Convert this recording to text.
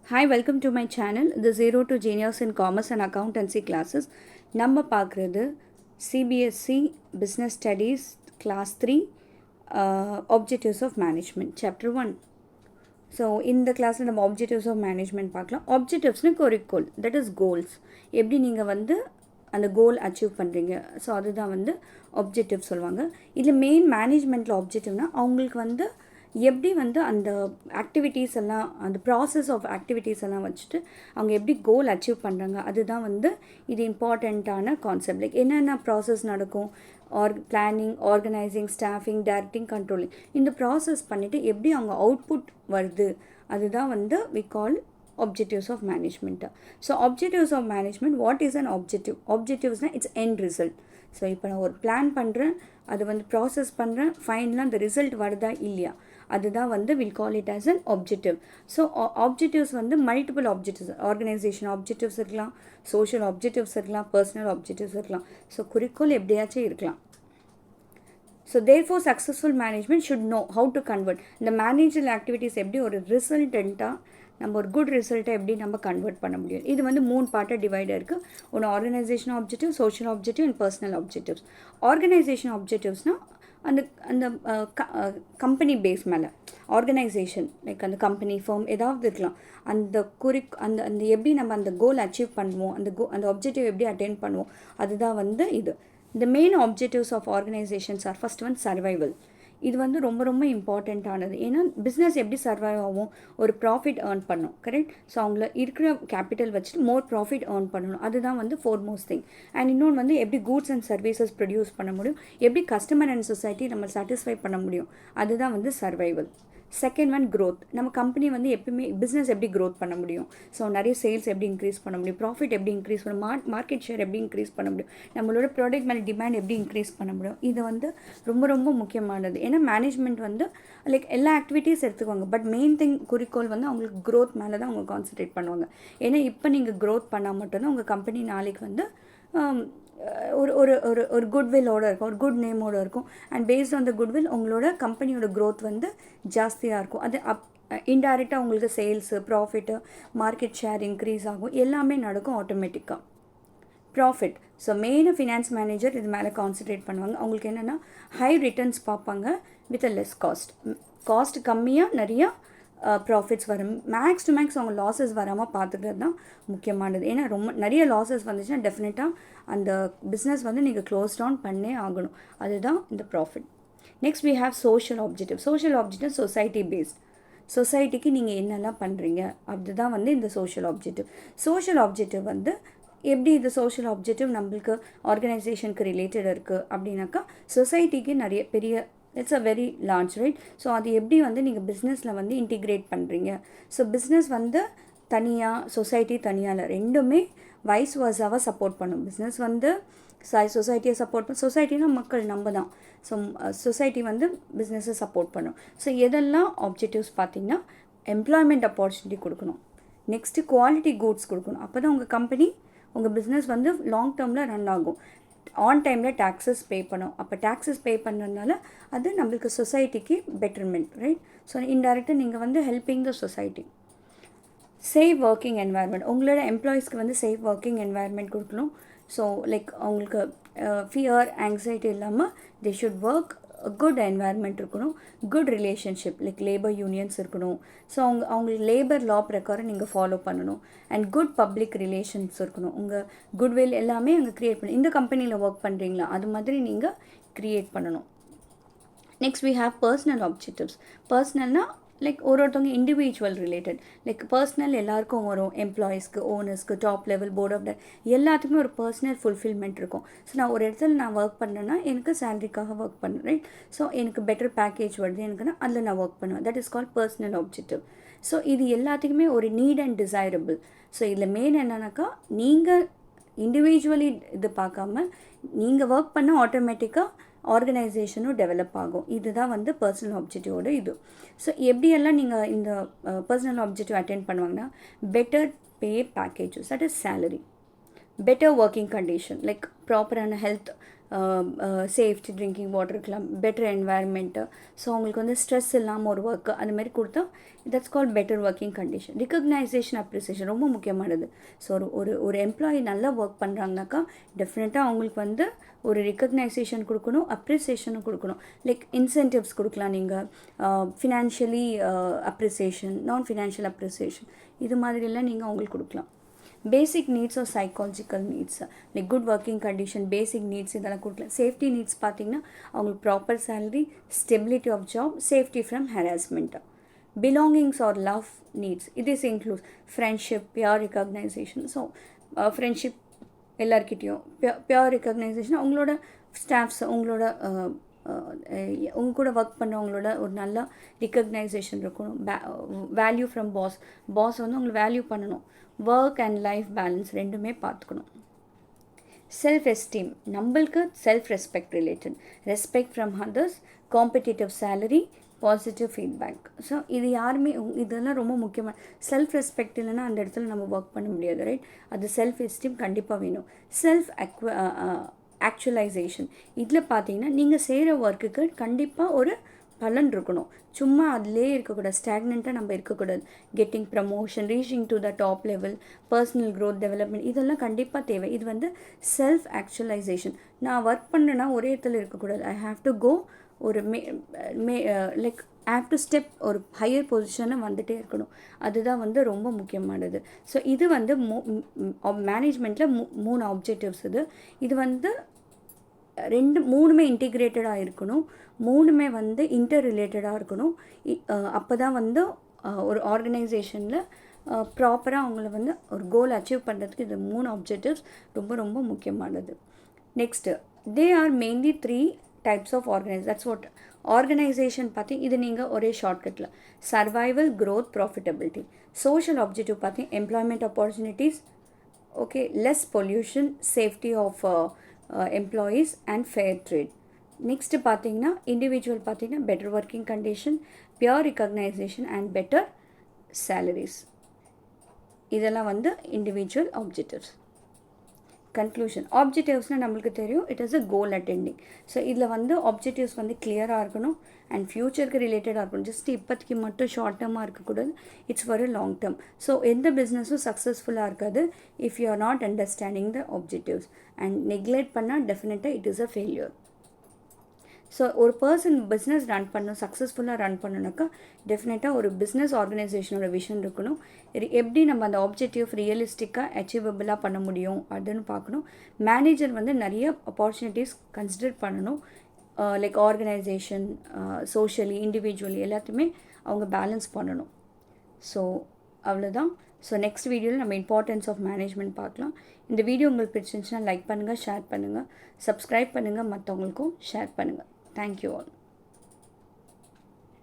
Hi, welcome to my channel, the Zero to Genius in Commerce and Accountancy classes. நம்ம பார்க்குறது CBSE Business Studies Class 3 Objectives of Management Chapter 1. So இந்த கிளாஸில் நம்ம objectives of management பார்க்கலாம். ஆப்ஜெக்டிவ்ஸ்னு குறிக்கோள், that is goals. எப்படி நீங்கள் வந்து அந்த கோல் அச்சீவ் பண்ணுறீங்க, ஸோ அதுதான் வந்து ஆப்ஜெக்டிவ் சொல்லுவாங்க. இதில் மெயின் மேனேஜ்மெண்ட்டில் ஆப்ஜெக்டிவ்னால் அவங்களுக்கு வந்து எப்படி வந்து அந்த ஆக்டிவிட்டீஸ் எல்லாம், அந்த ப்ராசஸ் ஆஃப் ஆக்டிவிட்டீஸ் எல்லாம் வச்சுட்டு அவங்க எப்படி கோல் அச்சீவ் பண்ணுறாங்க, அதுதான் வந்து இது இம்பார்ட்டண்ட்டான கான்செப்ட். லைக் என்னென்ன ப்ராசஸ் நடக்கும், planning, organising, staffing, directing, controlling, இந்த ப்ராசஸ் பண்ணிவிட்டு எப்படி அவங்க அவுட்புட் வருது, அதுதான் வந்து we call objectives of management. So objectives of management, what is an objective? Objectives na it's end result. So இப்போ நான் ஒரு பிளான் பண்ணுறேன், அது வந்து ப்ராசஸ் பண்ணுறேன், ஃபைனலாக அந்த ரிசல்ட் வருதா இல்லையா, அதுதான் வந்து will call it as an objective. So objectives வந்து மல்டிபிள் ஆப்ஜெக்டிவ்ஸ், ஆர்கனைசேஷன் ஆப்ஜெக்டிவ்ஸ் இருக்கலாம், சோஷியல் ஆப்ஜெக்டிவ்ஸ் இருக்கலாம், பர்சனல் ஆப்ஜெக்டிவ்ஸ் இருக்கலாம். ஸோ குறிக்கோள் எப்படியாச்சும் இருக்கலாம். So therefore successful management should know how to convert இந்த மேனேஜரல் ஆக்டிவிட்டீஸ் எப்படி ஒரு ரிசல்டண்ட்டாக நம்ம ஒரு குட் ரிசல்ட்டை எப்படி நம்ம கன்வெர்ட் பண்ண முடியும். இது வந்து 3 பார்ட்டாக டிவைடாக இருக்குது. ஒன்று organisation objective, social objective and personal objectives. Organisation ஆப்ஜெக்டிவ்ஸ்னால் அந்த அந்த கம்பெனி பேஸ் மேலே ஆர்கனைசேஷன், லைக் அந்த கம்பெனி ஃபார்ம் ஏதாவது இருக்கலாம், அந்த அந்த அந்த எப்படி நம்ம அந்த கோல் அச்சீவ் பண்ணுவோம், அந்த ஆப்ஜெக்டிவ் எப்படி அட்டெயின் பண்ணுவோம், அதுதான் வந்து இது. The main objectives of organizations are first one survival. இது வந்து ரொம்ப ரொம்ப இம்பார்ட்டண்ட்டானது. ஏன்னா பிஸ்னஸ் எப்படி சர்வைவ் ஆகும், ஒரு ப்ராஃபிட் ஏர்ன் பண்ணும், கரெக்ட். ஸோ அவங்கள இருக்கிற கேபிட்டல் வச்சுட்டு மோர் ப்ராஃபிட் ஏர்ன் பண்ணணும், அதுதான் வந்து ஃபோர்மோஸ்ட் திங். அண்ட் இன்னொன்று வந்து எப்படி கூட்ஸ் அண்ட் சர்வீசஸ் ப்ரொடியூஸ் பண்ண முடியும், எப்படி கஸ்டமர் அண்ட் சொசைட்டி நம்ம சாட்டிஸ்ஃபை பண்ண முடியும், அதுதான் வந்து சர்வைவல். Second one growth. நம்ம கம்பெனி வந்து எப்பவுமே பிஸ்னஸ் எப்படி க்ரோத் பண்ண முடியும், ஸோ நிறைய சேல்ஸ் எப்படி இன்க்ரீஸ் பண்ண முடியும், ப்ராஃபிட் எப்படி இன்க்ரீஸ் பண்ண மார்க்கெட் ஷேர் எப்படி இன்க்ரீஸ் பண்ண முடியும், நம்மளோட ப்ராடக்ட் மேலே டிமாண்ட் எப்படி இன்க்ரீஸ் பண்ண முடியும், இது வந்து ரொம்ப ரொம்ப முக்கியமானது. ஏன்னா மேனேஜ்மெண்ட் வந்து லைக் எல்லா ஆக்டிவிட்டீஸ் எடுத்துக்குவாங்க, பட் மெயின் திங் குறிக்கோள் வந்து அவங்களுக்கு க்ரோத் மேலே தான் அவங்க கான்சன்ட்ரேட் பண்ணுவாங்க. ஏன்னா இப்போ நீங்கள் க்ரோத் பண்ணால் மட்டும்தான் உங்கள் கம்பெனி நாளைக்கு வந்து ஒரு ஒரு ஒரு ஒரு குட்வில்லோடு இருக்கும், ஒரு குட் நேமோடு இருக்கும். And based on the goodwill உங்களோட கம்பெனியோட க்ரோத் வந்து ஜாஸ்தியாக இருக்கும். அது இன்டைரக்டாக உங்களுக்கு sales, profit, market share increase ஆகும், எல்லாமே நடக்கும் ஆட்டோமேட்டிக்காக. ப்ராஃபிட். ஸோ மெயினாக ஃபினான்ஸ் மேனேஜர் இது மேலே கான்சன்ட்ரேட் பண்ணுவாங்க. அவங்களுக்கு என்னென்னா ஹை ரிட்டர்ன்ஸ் பார்ப்பாங்க வித் அ லெஸ் காஸ்ட் கம்மியாக நிறையா ப்ராஃபிட்ஸ் வரும். மேக்ஸ் டு மேக்ஸ் அவங்க லாஸஸ் வராமல் பார்த்துக்கிறது தான் முக்கியமானது. ஏன்னா ரொம்ப நிறைய லாஸஸ் வந்துச்சுன்னா டெஃபினட்டாக அந்த பிஸ்னஸ் வந்து நீங்கள் க்ளோஸ் டவுன் பண்ணே ஆகணும், அதுதான் இந்த profit. Next we have social objective. Social objective society based, சொசைட்டிக்கு நீங்கள் என்னெல்லாம் பண்ணுறீங்க, அதுதான் வந்து இந்த சோஷியல் ஆப்ஜெக்டிவ். சோஷியல் ஆப்ஜெக்டிவ் வந்து எப்படி இந்த சோஷியல் ஆப்ஜெக்டிவ் நம்மளுக்கு ஆர்கனைசேஷனுக்கு ரிலேட்டட் இருக்குது அப்படின்னாக்கா, சொசைட்டிக்கு நிறைய பெரிய it's a very large, right. So அது எப்படி வந்து நீங்கள் பிஸ்னஸில் வந்து இன்டிகிரேட் பண்ணுறீங்க. ஸோ பிஸ்னஸ் வந்து தனியாக, சொசைட்டி தனியாக, ரெண்டுமே வைஸ் வர்ஸாவாக சப்போர்ட் பண்ணும். பிஸ்னஸ் வந்து சொசைட்டியை சப்போர்ட் பண்ணும், சொசைட்டினா மக்கள் நம்ம தான். ஸோ சொசைட்டி வந்து பிஸ்னஸை சப்போர்ட் பண்ணும். ஸோ எதெல்லாம் ஆப்ஜெக்டிவ்ஸ் பார்த்தீங்கன்னா, எம்ப்ளாய்மெண்ட் ஆப்பர்ச்சுனிட்டி கொடுக்கணும், நெக்ஸ்ட்டு குவாலிட்டி கூட்ஸ் கொடுக்கணும், அப்போ தான் உங்கள் கம்பெனி, உங்கள் பிஸ்னஸ் வந்து லாங் டேர்மில் ரன் ஆகும். ஆன் டைமில் டேக்ஸஸ் பே பண்ணும், அப்போ டேக்ஸஸ் பே பண்ணுறதுனால அது நம்மளுக்கு சொசைட்டிக்கு பெட்டர்மெண்ட், ரைட். ஸோ இன்டைரக்டாக நீங்கள் வந்து helping the society. Safe working environment, உங்களோட எம்ப்ளாயீஸ்க்கு வந்து சேஃப் ஒர்க்கிங் என்வாயர்மெண்ட் கொடுக்கணும். ஸோ லைக் அவங்களுக்கு ஃபியர், ஆங்ஸைட்டி இல்லாமல் they should work, good environment இருக்கணும், good relationship like labour unions இருக்கணும். ஸோ அவங்களுக்கு லேபர் லா பிரகாரம் நீங்கள் ஃபாலோ பண்ணணும். அண்ட் குட் பப்ளிக் ரிலேஷன்ஸ் இருக்கணும். உங்கள் குட்வில் எல்லாமே அங்கே க்ரியேட் பண்ணணும். இந்த கம்பெனியில் ஒர்க் பண்ணுறீங்களா, அது மாதிரி நீங்கள் க்ரியேட் பண்ணணும். Next we have personal objectives. பர்சனல்னால் லைக் ஒருத்தவங்க இண்டிவிஜுவல் ரிலேட்டட், லைக் பர்சனல் எல்லாருக்கும் வரும், எம்ப்ளாயீஸ்க்கு, ஓனர்ஸ்க்கு, டாப் லெவல், போர்ட் ஆஃப் எல்லாத்துக்குமே ஒரு பர்சனல் ஃபுல்ஃபில்மெண்ட் இருக்கும். ஸோ நான் ஒரு இடத்துல நான் ஒர்க் பண்ணுறேன்னா எனக்கு சேலரிக்காக ஒர்க் பண்ணுறேன், ரைட். ஸோ எனக்கு பெட்டர் பேக்கேஜ் வருது எனக்குன்னா அதில் நான் ஒர்க் பண்ணுவேன், that is call personal objective. So இது எல்லாத்துக்குமே ஒரு நீட் அண்ட் டிசைரபிள். ஸோ இதில் மெயின் என்னன்னாக்கா, நீங்கள் இண்டிவிஜுவலி இது பார்க்காம நீங்கள் ஒர்க் பண்ண ஆட்டோமேட்டிக்காக ஆர்கனைசேஷனும் டெவலப் ஆகும். இதுதான் வந்து பர்சனல் ஆப்ஜெக்டிவோட இது. ஸோ எப்படியெல்லாம் நீங்கள் இந்த பர்சனல் ஆப்ஜெக்டிவ் அட்டென்ட் பண்ணுவாங்கன்னா, better pay packages, that is salary, better working condition, like ப்ராப்பரான ஹெல்த் சேஃப்டி ட்ரிங்கிங் வாட்டர் இருக்கலாம், பெட்டர் என்வாயர்மெண்ட்டு, ஸோ அவங்களுக்கு வந்து ஸ்ட்ரெஸ் இல்லாமல் ஒரு ஒர்க்கு அந்த மாதிரி கொடுத்தா that's call better working condition. Recognition appreciation ரொம்ப முக்கியமானது. ஸோ ஒரு எம்ப்ளாயி நல்லா ஒர்க் பண்ணுறாங்கனாக்கா டெஃபினட்டாக அவங்களுக்கு வந்து ஒரு ரிகக்னைசேஷன் கொடுக்கணும், அப்ரிசியேஷனும் கொடுக்கணும். லைக் இன்சென்டிவ்ஸ் கொடுக்கலாம், நீங்கள் financially appreciation, non financial appreciation, இது மாதிரிலாம் நீங்கள் அவங்களுக்கு கொடுக்கலாம். Basic needs or psychological needs like good working condition, basic needs இதெல்லாம் கொடுக்கலாம். சேஃப்டி நீட்ஸ் பார்த்திங்கன்னா அவங்களுக்கு proper salary, stability of job, safety from harassment. Belongings or love needs, it is includes friendship, pure recognition. So friendship எல்லாருக்கிட்டேயும் pure recognition, அவங்களோட staffs, உங்களோட உங்க கூட work பண்ணுறவங்களோட ஒரு நல்ல ரிகக்னைசேஷன் இருக்கணும். வேல்யூ ஃப்ரம் பாஸ் வந்து உங்களை வேல்யூ பண்ணணும். ஒர்க் அண்ட் லைஃப் பேலன்ஸ் ரெண்டுமே பார்த்துக்கணும். செல்ஃப் எஸ்டீம், நம்மளுக்கு self respect related, respect from others, competitive salary, positive feedback. So இது யாருமே இதெல்லாம் ரொம்ப முக்கியமாக. செல்ஃப் ரெஸ்பெக்ட் இல்லைன்னா அந்த இடத்துல நம்ம ஒர்க் பண்ண முடியாது, ரைட்? அது செல்ஃப் எஸ்டீம் கண்டிப்பாக வேணும். செல்ஃப் ஆக்சுவலைசேஷன், இதில் பார்த்தீங்கன்னா நீங்கள் செய்கிற ஒர்க்குக்கு கண்டிப்பாக ஒரு பலன் இருக்கணும். சும்மா அதிலே இருக்கக்கூடாது, ஸ்டாக்னண்ட்டாக நம்ம இருக்கக்கூடாது. Getting promotion, reaching to the top level, personal growth, development, இதெல்லாம் கண்டிப்பாக தேவை. இது வந்து செல்ஃப் ஆக்சுவலைசேஷன். நான் ஒர்க் பண்ணுறேன்னா ஒரே இடத்துல இருக்கக்கூடாது. ஐ ஹாவ் டு கோ ஒரு like I have to step ஒரு ஹையர் பொசிஷனில் வந்துகிட்டே இருக்கணும். அதுதான் வந்து ரொம்ப முக்கியமானது. ஸோ இது வந்து மேனேஜ்மெண்ட்டில் 3 ஆப்ஜெக்டிவ்ஸ். இது வந்து மூணுமே இன்டிகிரேட்டடாக இருக்கணும், மூணுமே வந்து இன்டர் ரிலேட்டடாக இருக்கணும். அப்போ தான் வந்து ஒரு ஆர்கனைசேஷனில் ப்ராப்பராக அவங்கள வந்து ஒரு கோல் அச்சீவ் பண்ணுறதுக்கு இது 3 ஆப்ஜெக்டிவ்ஸ் ரொம்ப ரொம்ப முக்கியமானது. Next, they are mainly 3 types of that's what organisation. பார்த்தி இது நீங்கள் ஒரே ஷார்ட்கட்டில் survival, growth, profitability. Social objective பார்த்தி employment opportunities, okay, less pollution, safety of employees and fair trade. Next பார்த்தீங்கன்னா இண்டிவிஜுவல் பார்த்தீங்கன்னா better working condition, pure recognition and better salaries. இதெல்லாம் வந்து இண்டிவிஜுவல் ஆப்ஜெக்டிவ்ஸ். கன்க்ளூஷன், ஆப்ஜெக்டிவ்ஸ்னால் நம்மளுக்கு தெரியும், it is a goal attending. So இதில் வந்து ஆப்ஜெக்டிவ்ஸ் வந்து கிளியராக இருக்கணும் அண்ட் ஃப்யூச்சருக்கு ரிலேட்டடாக இருக்கணும். ஜஸ்ட் இப்போதைக்கு மட்டும் ஷார்ட் டேர்மாக இருக்கக்கூடாது, it's for a long term. So எந்த பிஸ்னஸும் சக்ஸஸ்ஃபுல்லாக இருக்காது if you are not understanding the objectives and neglect பண்ணால் டெஃபினட்டாக it is a failure. So ஒரு பர்சன் பிஸ்னஸ் ரன் பண்ணணும், சக்ஸஸ்ஃபுல்லாக ரன் பண்ணணுனாக்கா டெஃபினட்டாக ஒரு பிஸ்னஸ் ஆர்கனைசேஷனோட விஷன் இருக்கணும். எப்படி நம்ம அந்த ஆப்ஜெக்டிவ் ரியலிஸ்டிக்காக அச்சீவபிளாக பண்ண முடியும் அதுன்னு பார்க்கணும். மேனேஜர் வந்து நிறைய ஆப்பர்ச்சுனிட்டிஸ் கன்சிடர் பண்ணணும். லைக் ஆர்கனைசேஷன், சோஷியலி, இண்டிவிஜுவலி எல்லாத்தையுமே அவங்க பேலன்ஸ் பண்ணணும். ஸோ அவ்வளோதான். ஸோ நெக்ஸ்ட் வீடியோவில் நம்ம இம்பார்ட்டன்ஸ் ஆஃப் மேனேஜ்மெண்ட் பார்க்கலாம். இந்த வீடியோ உங்களுக்கு பிடிச்சிருந்துச்சுன்னா லைக் பண்ணுங்கள், ஷேர் பண்ணுங்கள், சப்ஸ்கிரைப் பண்ணுங்கள், மற்றவங்களுக்கும் ஷேர் பண்ணுங்கள். Thank you all.